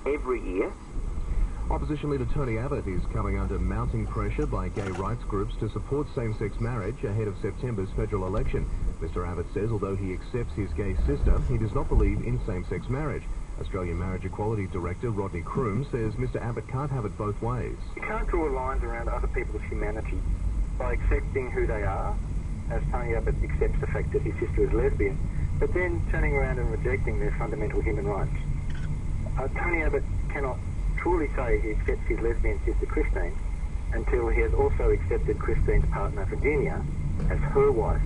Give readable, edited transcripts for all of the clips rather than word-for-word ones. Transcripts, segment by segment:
every year. Opposition leader Tony Abbott is coming under mounting pressure by gay rights groups to support same-sex marriage ahead of September's federal election. Mr Abbott says although he accepts his gay sister, he does not believe in same-sex marriage. Australian Marriage Equality Director Rodney Croom says Mr Abbott can't have it both ways. You can't draw lines around other people's humanity by accepting who they are, as Tony Abbott accepts the fact that his sister is lesbian, but then turning around and rejecting their fundamental human rights. Tony Abbott cannot truly say he accepts his lesbian sister Christine until he has also accepted Christine's partner Virginia as her wife.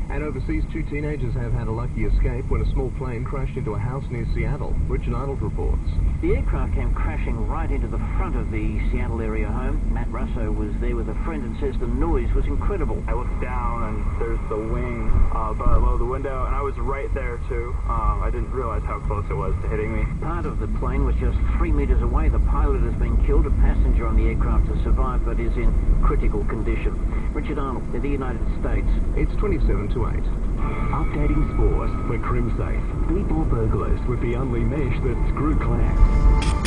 And overseas, two teenagers have had a lucky escape when a small plane crashed into a house near Seattle. Richard Arnold reports. The aircraft came crashing right into the front of the Seattle area home. Matt Russo was there with a friend and says the noise was incredible. I looked down and there's the wing below the window, and I was right there too. I didn't realize how close it was to hitting me. Part of the plane was just 3 meters away. The pilot has been killed. A passenger on the aircraft has survived but is in critical condition. Richard Arnold, in the United States. It's 27 to 8. Updating sport for Crimsafe. Beat more burglars with the only mesh that's Screw Class.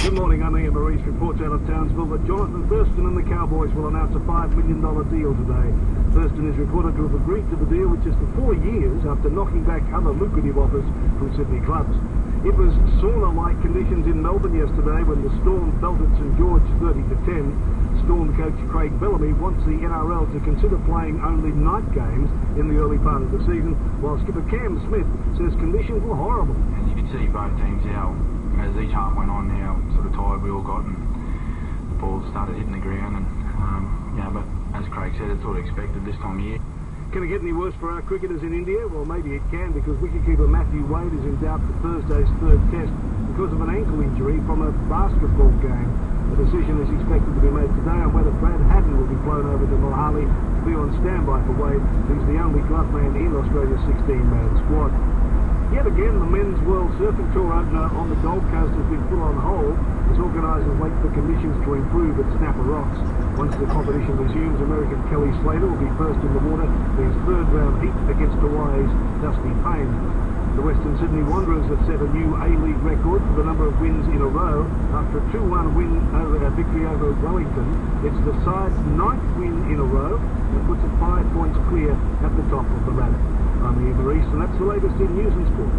Good morning, I'm Ian Maurice. Reports out of Townsville that Jonathan Thurston and the Cowboys will announce a $5 million deal today. Thurston is reported to have agreed to the deal, which is for 4 years after knocking back other lucrative offers from Sydney clubs. It was sauna-like conditions in Melbourne yesterday when the Storm belted St George 30-10. Storm coach Craig Bellamy wants the NRL to consider playing only night games in the early part of the season, while skipper Cam Smith says conditions were horrible. And you could see both teams how, as each half went on, how sort of tired we all got, and the ball started hitting the ground. And but as Craig said, it's sort of expected this time of year. Can it get any worse for our cricketers in India? Well, maybe it can, because wicketkeeper Matthew Wade is in doubt for Thursday's third test because of an ankle injury from a basketball game. The decision is expected to be made today on whether Brad Haddon will be flown over to Mohali to be on standby for Wade, who's the only glove man in Australia's 16-man squad. Yet again, the Men's World Surfing Tour opener on the Gold Coast has been put on hold as organisers wait for conditions to improve at Snapper Rocks. Once the competition resumes, American Kelly Slater will be first in the water for his third-round heat against Hawaii's Dusty Payne. The Western Sydney Wanderers have set a new A-League record for the number of wins in a row after a 2-1 victory over Wellington. It's the side's 9th win in a row and puts it 5 points clear at the top of the ladder. I'm Ian Maurice, and that's the latest in news and sport.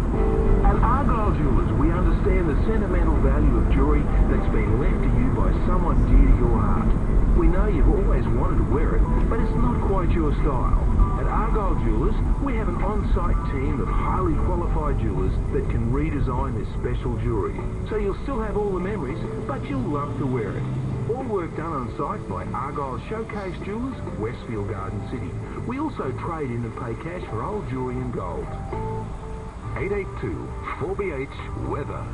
At Argyle Jewellers, we understand the sentimental value of jewellery that's been left to you by someone dear to your heart. We know you've always wanted to wear it, but it's not quite your style. At Argyle Jewellers, we have an on-site team of highly qualified jewellers that can redesign this special jewellery. So you'll still have all the memories, but you'll love to wear it. All work done on site by Argyle Showcase Jewellers, Westfield Garden City. We also trade in and pay cash for old jewellery and gold. 882-4BH Weather.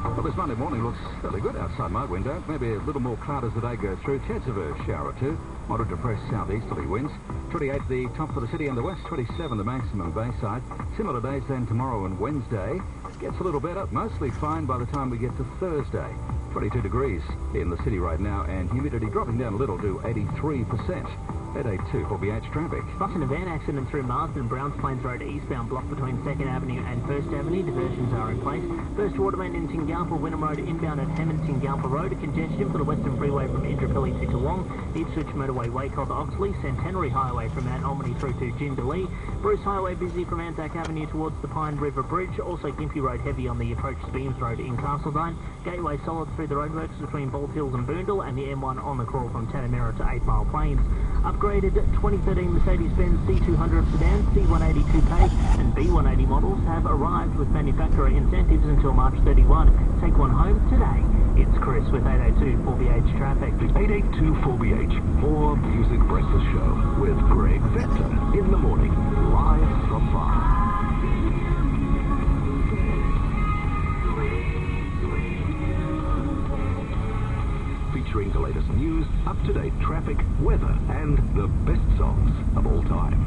Well, this Monday morning looks fairly good outside my window. Maybe a little more cloud as the day goes through. Chance of a shower or two. Moderate to depressed southeasterly winds. 28 the top for the city and the west. 27 the maximum Bayside. Similar days then tomorrow and Wednesday. Gets a little better. Mostly fine by the time we get to Thursday. 22 degrees in the city right now, and humidity dropping down a little to 83%. 882-4BH traffic. Bus and a van accident through Marsden, Browns Plains Road eastbound block between 2nd Avenue and 1st Avenue. Diversions are in place. First Waterman in Tingalpa, Wynnum Road inbound at Hammond Tingalpa Road. Congestion for the Western Freeway from Indooroopilly to Toowong. The Ipswich Motorway Wacol to Oxley. Centenary Highway from Mount Albany through to Jindalee. Bruce Highway busy from Anzac Avenue towards the Pine River Bridge. Also Gympie Road heavy on the approach to Beams Road in Castledine. Gateway solid through the roadworks between Bald Hills and Boondall, and the M1 on the crawl from Tanamera to 8 Mile Plains. Upgraded 2013 Mercedes-Benz C200 sedan, C180 Coupe and B180 models have arrived with manufacturer incentives until March 31. Take one home today. It's Chris with 882-4BH traffic. 882-4BH, more music breakfast show with Greg Venter in the morning, live from Bath. Featuring the latest news, up-to-date traffic, weather, and the best songs of all time.